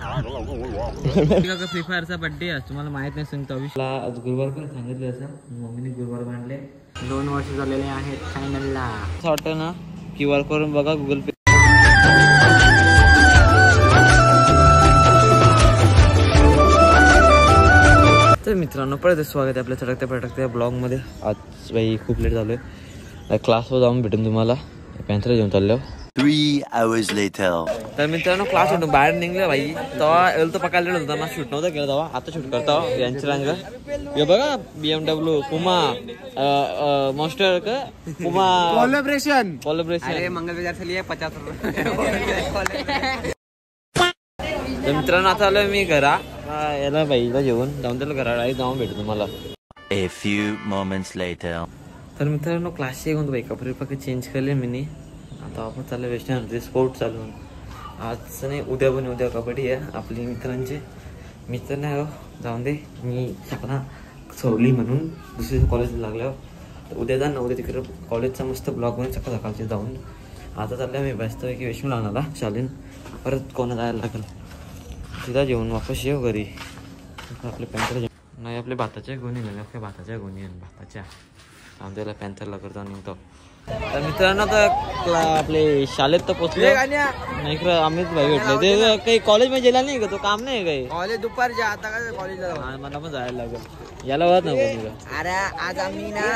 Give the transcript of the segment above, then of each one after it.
Free फायरचा birthday आहे तुम्हाला माहित नाही सांगतो अविशला आज गुरुवार पण सांगितलं असं मम्मीने गुरुवार बांधले 2 वर्ष झालेले आहेत चॅनलला असं वाटतं ना QR करून बघा गुगल पे तर मित्रांनो परत स्वागत आहे आपल्या चटकत्या ब्लॉगमध्ये आज बाई खूप लेट झालोय क्लासवर जाऊन भेटून तुम्हाला पॅन्थर घेऊन चाललो 3 hours later तर मित्रांनो क्लास होतो बाहेर निघले भाई तेव्हा एल तर पकडलेलं होतं ना शूट नव्हतं केलं तेव्हा आता शूट करता यांची रंग हे बघा BMW पुमा मॉन्स्टर का पुमा कोलॅबोरेशन अरे मंगल बाजार से लिए 50 रुपये तर मित्रांनो आता आलोय मी घरा याला बाईला जेवण जाऊन त्याला घराला जाऊन भेटू तुम्हाला a few moments later तर मित्रांनो क्लासचे घेऊन बाई कपडे पक्के चेंज केले मी आता आपण चाललं वेस्टर्न स्पोर्ट चालून आज नाही उद्या पण उद्या कबड्डी आहे आपली मित्रांचे मित्र नाही हो जाऊन दे मी सपना सोडली म्हणून दुसऱ्या कॉलेजला लागल्यावर तर उद्या जा ना उद्या तिकडे कॉलेजचा मस्त ब्लॉग बनवून सकाळचे जाऊन आता चाललं मी बसतो की विष्णू लागणार शालीन परत कोणा जायला लागेल तिथं जेवण वापस येऊ घरी आपले पॅन्थर नाही आपले भाताच्या गुणी नाही आपल्या भाताच्या गुणी भाताच्या आमच्याला पॅन्थरला करता निघतो तर मित्रांनो तर आपले शाळेत तर पोचले नाही खरं आम्हीच भाई भेटले ते काही कॉलेज मध्ये गेला नाही का तो काम नाही काही कॉलेज दुपारच्या आता का कॉलेजला मला पण जायला लागेल याला वाद नाही अरे आज आम्ही ना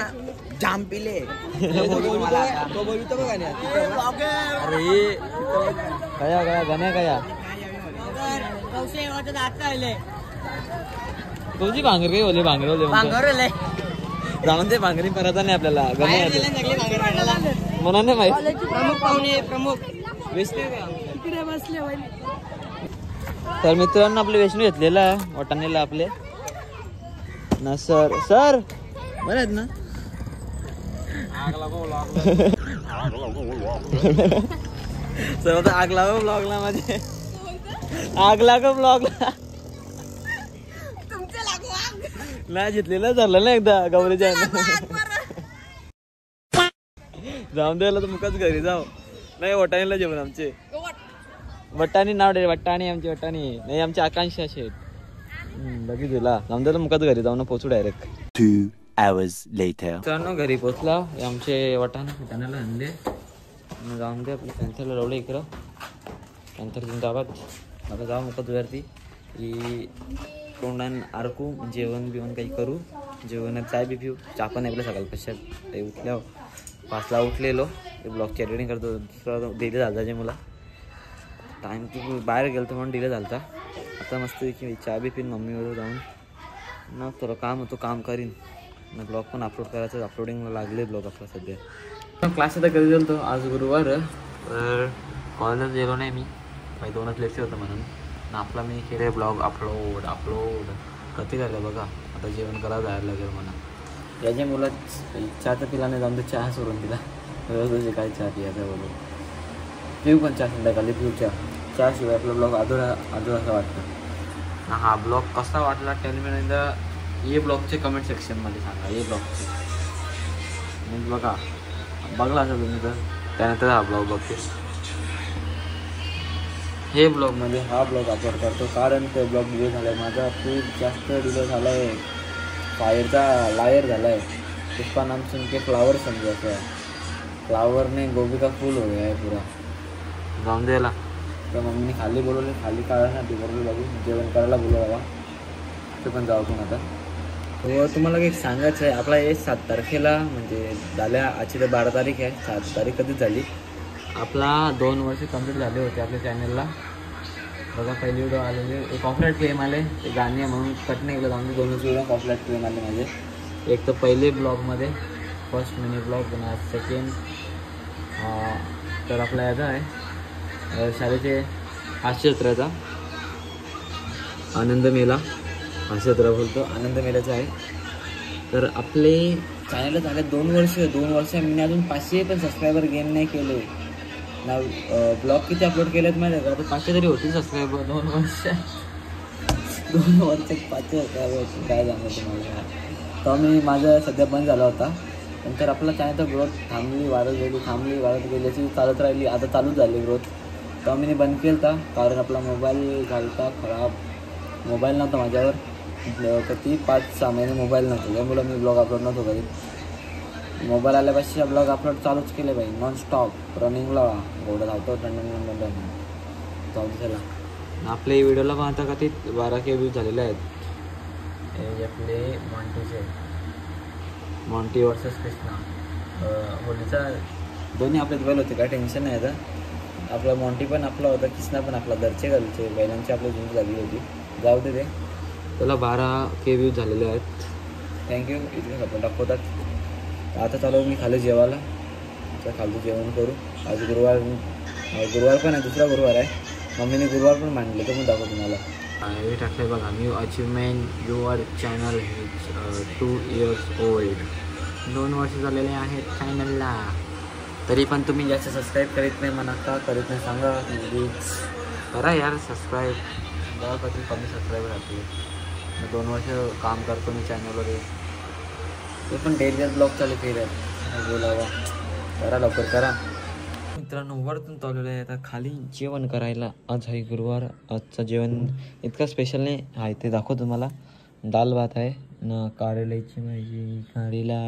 जाम पिले तो बोलतो बघा ना अरे कया कया गाण्या कया तुझी भांगर काही बोलले भांगर जाऊन ते भांगरी परत नाही आपल्याला म्हणून नाही माहिती प्रमुख पाहुणे प्रमुख इकडे बसले तर मित्रांनो आपले विष्णू घेतलेला वाटाणेला आपले ना सर बरं आहेत ना सर आग लाव ब्लॉगला माझे आग लाग ब्लॉगला नाही जितलेलं झालं ना एकदा गौरीच्या जाऊन द्यायला तर मुकाच घरी जाऊ नाही वटाणीला जेवण आमचे वटाणी नाव दे वटाणी आमची वटाणी नाही आमची आकांक्षा शेत बाकी तुला जाऊन द्यायला मुकाच घरी जाऊन पोचू डायरेक्ट 2 hours later मित्रांनो घरी पोचला आमचे वटाण्याला आणले जाऊन दे आपल्या पॅन्थरला लावलं इकडं पॅन्थर घेऊन जावात आता जाऊ मुकाच वरती की तोंडान आरकू जेवण बिवण काही करू जेवणात चाय बी पिऊ चहा पण ऐकलं सकाळ कशात ते उठल्यावर 5ला उठलेलो ते ब्लॉगची एडिटिंग करतो दुसरा डिले झाला जे मला टाईम तू बाहेर गेलो तर म्हणून डिले झाला आता मस्त की चहा बी पिन मम्मीवर जाऊन ना थोडं काम होतं काम करीन मग ब्लॉग पण अपलोड करायचं अपलोडिंगला लागले ब्लॉग आपला सध्या क्लास आता कधी गेलो आज गुरुवार तर कॉलेजला गेलो नाही मी काही 2च लेक्चर होतं म्हणून ना आपला मी केले ब्लॉग अपलोड कधी झालं बघा आता जेवण करायला जायला लागेल मला याच्या मुलं चहा तर पिला नाही जाऊन तर चहा सोडून दिला रोज काय चहा पियाचा बोलून पिऊ पण चहा संध्याकाळी पिऊ चहाशिवाय आपला ब्लॉग अधुरा असं वाटतं हा ब्लॉग कसा वाटला टेल मी नाही ये ब्लॉगचे कमेंट सेक्शनमध्ये सांगा ये ब्लॉगचे म्हणजे बघला असेल तुम्ही तर त्यानंतर हा ब्लॉग बघते हे ब्लॉगमध्ये हा ब्लॉग अपलोड करतो कारण ते ब्लॉग डिले झाला आहे माझा खूप जास्त डिले झाला आहे फायरचा लायर झाला आहे उसका नाम सुन के फ्लावर समजायचं आहे फ्लावरने गोभी का फूल हो गया है पूरा जाऊन द्यायला तर मम्मीने खाली बोलवले खाली काढायसाठी बरोबर बघू जेवण करायला बोलवा ते पण जाऊ पण आता हो तुम्हाला काही सांगायचं आहे आपला हे 7 तारखेला म्हणजे झाल्या आजची तर 12 तारीख आहे 7 तारीख कधीच झाली आपला 2 वर्ष कंप्लीट झाले होते आपल्या चॅनलला बघा पहिली व्हिडिओ आलेले एक कॉपरेट क्लेम आले ते गाणे म्हणून कट नाही केलं जाऊन 2 व्हिडिओ कॉपरेट क्लेम आले माझे एक तर पहिले ब्लॉगमध्ये फर्स्ट मिनी ब्लॉग पुन्हा सेकंड तर आपला याचा आहे शाळेचे हास्य जत्रेचा आनंद मेला हास्य जत्रा बोलतो आनंद मेल्याचा आहे तर आपले चॅनलला झाले 2 वर्ष मी अजून 500 पण सबस्क्रायबर गेन नाही केले ना ब्लॉग किती अपलोड केलेत माहिती आहे का 500 तरी होतील सबस्क्रायबर 2 वर्ष 500 काय सांगतो तुम्हाला तर मी माझं सध्या बंद झाला होता नंतर आपला चॅनलचा ग्रोथ थांबली वाढत गेली अशी चालत राहिली आता चालूच झाली ग्रोथ तेव्हा मी बंद केला कारण आपला मोबाईल झालता खराब. मोबाईल नव्हता माझ्यावर किती 5-6 महिने मोबाईल नव्हतं, त्यामुळं मी ब्लॉग अपलोड नव्हतो करीत. मोबाईल आल्यापाशी ब्लॉग अपलोड चालूच केले बाई नॉनस्टॉप रनिंगला. घोडं धावतो रनिंग जाऊ त्याला. आपल्या व्हिडिओला पण आता किती 12K व्ह्यूज झालेले आहेत. हे आपले मॉन्टीचे मॉन्टी वर्सेस कृष्णा होलीचा दोन्ही आपल्यात बैल होते, काय टेन्शन नाही आता. आपला मॉन्टी पण आपला होता, कृष्णा पण आपला. घरचे घरचे बैलांची आपली झुंज झाली होती. जाऊ दे ते. त्याला 12K व्ह्यूज झालेले आहेत. थँक्यू. इथे आपण दाखवतात. आता चालू मी खाली जेवायला. तर खालचं जेवण करू. आज गुरुवार पण आहे, दुसरा गुरुवार आहे. मम्मीने गुरुवार पण मांडले, तर पण दाखवतो तुम्हाला. हे टाकलं बघा, new achievement your channel is 2 years old. 2 वर्ष झालेले आहेत चॅनलला. तरी पण तुम्ही जास्त सबस्क्राईब करीत नाही म्हणा. का करीत नाही सांगा प्लीज. करा यार सबस्क्राईब. बघा कधी कमी सबस्क्राईब राहते. 2 वर्ष काम करतो मी चॅनलवर. ते पण डेलीवर ब्लॉग चालू केले बोलावा. करा लवकर करा मित्रांनो. वरतून चालवलं आहे आता खाली जेवण करायला. आज आहे गुरुवार. आजचं जेवण इतकं स्पेशल नाही आहे, ते दाखवतो तुम्हाला. दाल भात आहे ना, कारेल्याची भाजी, काढीला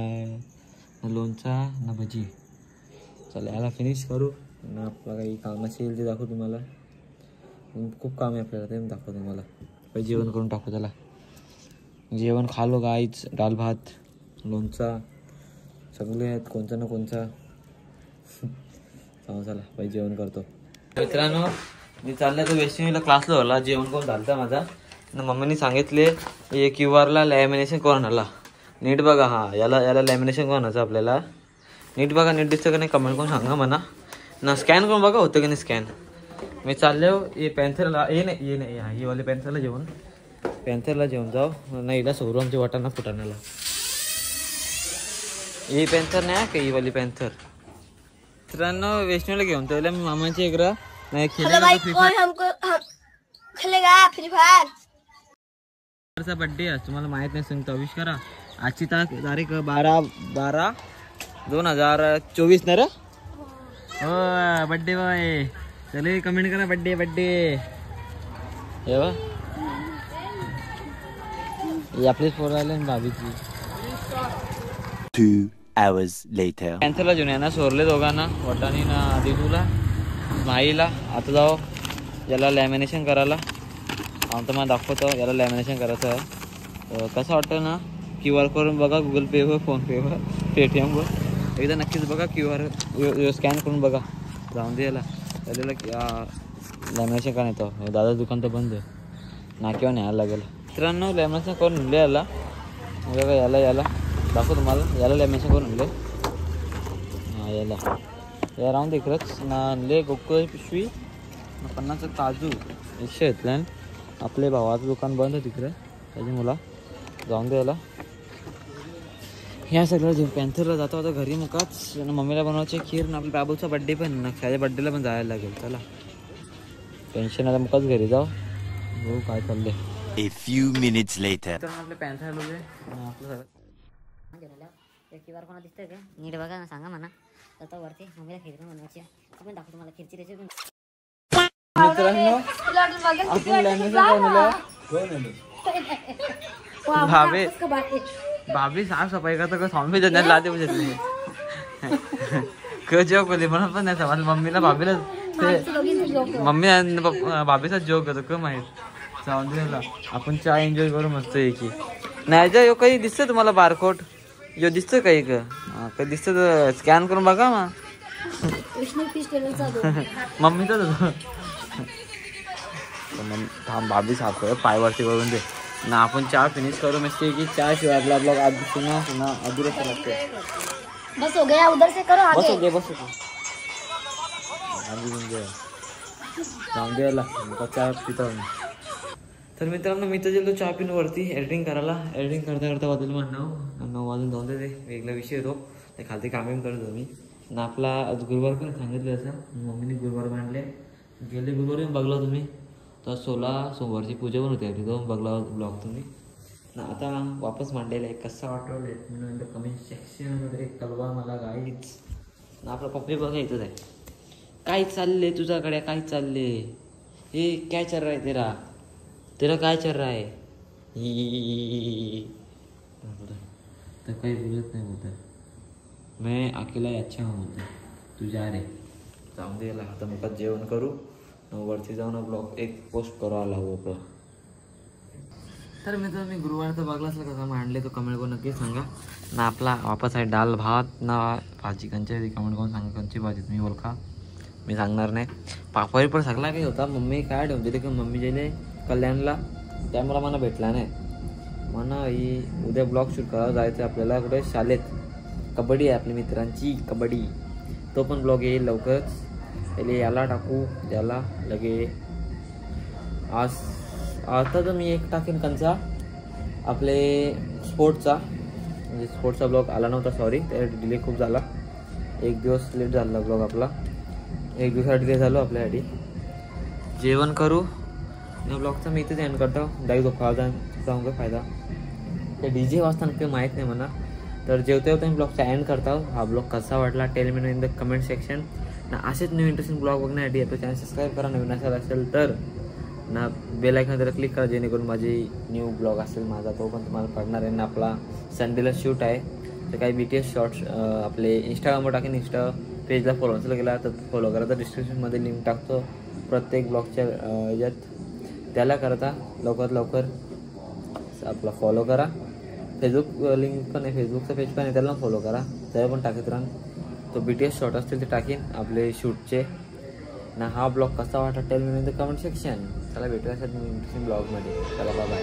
ना लोणचा ना भजी. चला याला फिनिश करू ना. आपलं काही काम असेल ते दाखवतो तुम्हाला. खूप काम आहे आपल्याला, ते दाखवतो तुम्हाला. पहिले जेवण करून टाकू त्याला. जेवण खालो गाईच. दाल भात लोणचा सगळे आहेत, कोणचा ना कोणचा. चला पहिले जेवण करतो. मित्रांनो मी चाललं तर वेस्टिंगला क्लासला होला. जेवण करून झालं माझा. मम्मीने सांगितले QR लॅमिनेशन करून आला. नीट बघा. हां याला लॅमिनेशन करून आणायचं आपल्याला. नीट बघा, नीट दिसतं का नाही कमेंट करून सांगा म्हणा ना. स्कॅन करून बघा होतं की नाही स्कॅन. मी चाललो ये पॅन्थरला. ये नाही ही वाली पॅन्थरला जेवण जाऊ नाही. इला सोडू आमच्या वाटाणा फुटाण्याला. ही पॅन्थर नाही का, ही वाली पॅन्थर. मित्रांनो वैष्णवला घेऊन तर मी मामाची एकरा नाही बड्डे आहे तुम्हाला माहित नाही सांगतो. विश करा. आजची तारीख 12/12/2024 ना रे. हो बड्डे बॉय. चले कमेंट करा बड्डे आपलीच पोर आले भाभीची. 2 hours later. कॅन्सरला घेऊन यांना सोरले दोघांना, वटाणी ना दिदूला माईला. आता जाऊ याला लॅमिनेशन करायला. आता मला दाखवतो याला लॅमिनेशन करायचं. कसं वाटतं ना. QR करून बघा, गुगल पेवर, फोनपेवर, पेटीएमवर एकदा नक्कीच बघा. QR स्कॅन करून बघा. जाऊन दे याला लॅमिनेशन का येतो. दादा दुकान तर बंद आहे ना, किंवा न्यायला लागेल. मित्रांनो लॅमिनेशन करून आणले याला. बघा याला दाखव तुम्हाला. याला लॅमिनेशन करून आणले. हां या राहून इकडंच ना आणले. गोकुळ पिशवी 50 काजू 100 घेतल्या. आपले भावाचं दुकान बंद आहे तिकडे, त्याची मुला. जाऊन दे याला. ह्या सगळं जेवण पॅन्थरला जातो आता घरी. मुकाच मम्मीला बनवायची खीर ना. आपल्या बाबूचा बड्डे पण ना, त्याच्या बड्डेला पण जायला लागेल. चला टेन्शन आता मुकाच घरी जाऊ. हो काय चाललंय. A few minutes later. तर आपले पॅन्थर आपलं सगळं QR कोणा दिसतंय का नीट बघा ना, सांगा म्हणा. तर वरती मम्मीला खीर पण बनवायची. आपण दाखवतो तुम्हाला खीरची रेसिपी. मित्रांनो आपण लॅमिनेशन भाभी साफ सफाई करतो का स्वामी जन्यात लाते म्हणजे जोक होते म्हणून पण नाही समज. मम्मीला भाभीला मम्मी भाभीचा जोक होतो का माहीत. जाऊन द्यायला आपण चहा एन्जॉय करू मस्त की नाही. जा यो काही दिसतं तुम्हाला बारकोड यो दिसतं काही का दिसतं तर स्कॅन करून बघा मग. मम्मीचा थांब भाभी साफ कर पायवरती करून दे ना. आपण चहा फिनिश करू मस्त की. चहा शिवाय आपला ब्लॉग आज पुन्हा अधुरा लागते. बस हो गया, उधर से करो आगे. बस जाऊन द्यायला चहा पिता. तर मित्रांनो मी तर गेलो चहा पिऊन वरती एडिटिंग करायला. एडिटिंग करता वाजून मग 9 वाजून जाऊन दे. वेगळा विषय येतो ते खालती कामे करत होतो मी ना. आपला आज गुरुवार पण सांगितलं असं. मम्मीने गुरुवार मांडले. गेले गुरुवारी बघला तुम्ही तर 16 सोमवारची पूजा पण होती आपली. तो बघला ब्लॉग तुम्ही ना. आता वापस मांडलेला आहे. कसा वाटवले म्हणून कमेंट सेक्शनमध्ये कळवा मला गाईच ना. आपला पप्पी बघा इथंच आहे. काय चालले तुझ्याकडे, काय चालले? हे क्या चल रहा है तेरा? तेरा काय चल रहा है? तर काही बोलत नाही बोलत. मैं अकेला अच्छा हूँ बोलतो. तू जा रे. जाऊन दे याला. आता मग जेवण करू, वरती जाऊन ब्लॉग एक पोस्ट करू आला हो आपला. तर मी गुरुवारचं बघला असेल कसं मांडले तो कमेंट करून नक्की सांगा ना. आपला वापस आहे डाल भात ना भाजी कंची कमेंट करून सांगा कंची भाजी तुम्ही ओळखा. मी सांगणार नाही. पापडी पण सगळा काही होता. मम्मी काय ठेवून दिले की मम्मी गेले कल्याणला, त्यामुळे मला भेटला नाही. म्हणा ही उद्या ब्लॉग शूट करायला जायचं आपल्याला कुठे शाळेत. कबड्डी आहे आपल्या मित्रांची कबड्डी, तो पण ब्लॉग येईल लवकरच. पहिले याला टाकू, याला लगे आज आता तर मी एक टाकेन कंचा आपले स्पोर्टचा, म्हणजे स्पोर्टचा ब्लॉग आला नव्हता सॉरी, त्या डिले खूप झाला. एक दिवस लेट झाला ब्लॉग आपला, एक दिवसासाठी डिले झालो आपल्यासाठी. जेवण करू या ब्लॉगचा मी इथेच एंड करतो. डायरेक्ट झोपायला जाऊन काय फायदा. ते DJ वाजताना काही माहीत नाही म्हणा. तर जेवता जेवता मी ब्लॉगचा एंड करतो. हा ब्लॉग कसा वाटला tell me in the comment section ना. असेच न्यू इंटरेस्टिंग ब्लॉग बघण्यासाठी आपलं चॅनल सबस्क्राईब करा. नवीन असेल तर ना बेल आयकॉन जरा क्लिक करा, जेणेकरून माझी न्यू ब्लॉग असेल माझा तो पण तुम्हाला पडणार आहे ना. आपला संडेला शूट आहे तर काही BTS शॉर्ट्स आपले इंस्टाग्रामवर टाकेन. इंस्टा पेजला फॉलो नसेल केला तर फॉलो करा. तर डिस्क्रिप्शनमध्ये लिंक टाकतो प्रत्येक ब्लॉगच्या ह्याच्यात, त्याला करता लवकरात लवकर आपला फॉलो करा. फेसबुक लिंक पण आहे, फेसबुकचा पेज पण आहे, त्याला फॉलो करा. त्याला पण टाकत राहा. तो BTS शॉर्ट असतील ते टाकेन आपले शूटचे ना. हा ब्लॉग कसा वाटला tell me in the comment section. चला भेटूया सर इंटरेस्टिंग ब्लॉगमध्ये. चला बाय बाय.